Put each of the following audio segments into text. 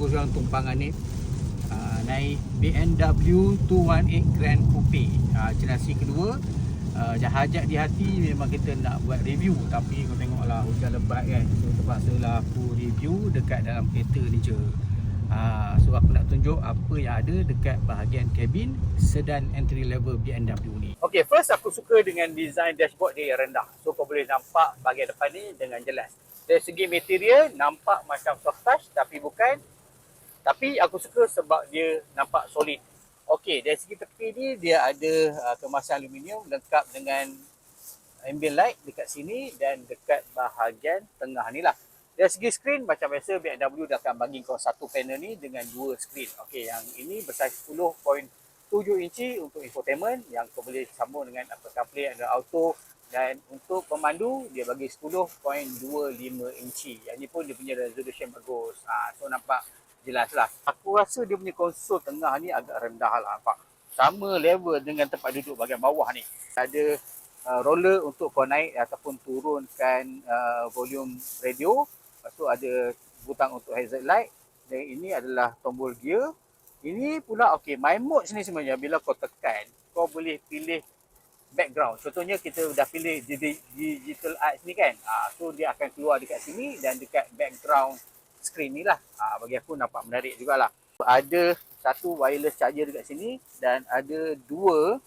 korang tumpangan ni naik BMW 218 Grand Coupe. Generasi kedua. Dah hajat di hati memang kita nak buat review, tapi kau tengoklah hujan lebat kan, so terpaksalah aku review dekat dalam kereta ni je. So aku nak tunjuk apa yang ada dekat bahagian kabin sedan entry level BMW ni. Okay, first aku suka dengan design dashboard dia yang rendah, so kau boleh nampak bahagian depan ni dengan jelas. Dari segi material nampak macam soft touch, tapi bukan. Tapi aku suka sebab dia nampak solid. Okey, dari segi tepi ni dia ada kemasan aluminium lengkap dengan ambient light dekat sini dan dekat bahagian tengah ni lah. Dari segi skrin macam biasa BMW dah akan bagi kau satu panel ni dengan dua skrin. Okey, yang ini bersaiz 10.7 inci untuk infotainment yang kau boleh sambung dengan Apple CarPlay, Android Auto, dan untuk pemandu dia bagi 10.25 inci. Yang ni pun dia punya resolution bagus. So nampak jelas lah. Aku rasa dia punya konsol tengah ni agak rendah lah, nampak. Sama level dengan tempat duduk bahagian bawah ni. Ada roller untuk kau naik ataupun turunkan volume radio. Lepas tu ada butang untuk hazard light. Dan ini adalah tombol gear. Ini pula okey, my mode sini sebenarnya bila kau tekan, kau boleh pilih background. Contohnya kita dah pilih digital art ni kan. So dia akan keluar dekat sini dan dekat background skrin ni lah. Bagi aku nampak menarik jugalah. Ada satu wireless charger dekat sini dan ada dua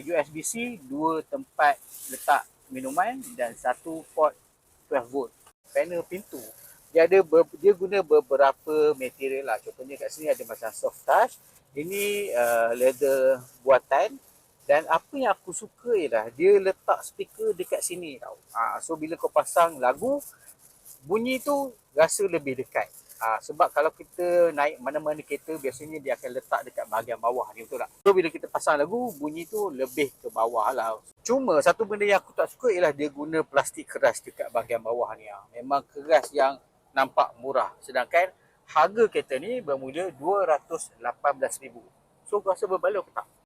USB-C, dua tempat letak minuman dan satu port 12 volt. Panel pintu dia guna beberapa material lah. Contohnya kat sini ada macam soft touch. Ini leather buatan. Dan apa yang aku suka ialah dia letak speaker dekat sini tau. So bila kau pasang lagu, bunyi tu rasa lebih dekat. Sebab kalau kita naik mana-mana kereta, biasanya dia akan letak dekat bahagian bawah ni, betul tak? So bila kita pasang lagu, bunyi tu lebih ke bawah lah. Cuma satu benda yang aku tak suka ialah dia guna plastik keras dekat bahagian bawah ni. Memang keras yang nampak murah. Sedangkan harga kereta ni bermula RM218,000. So kau rasa berbaloi ke tak?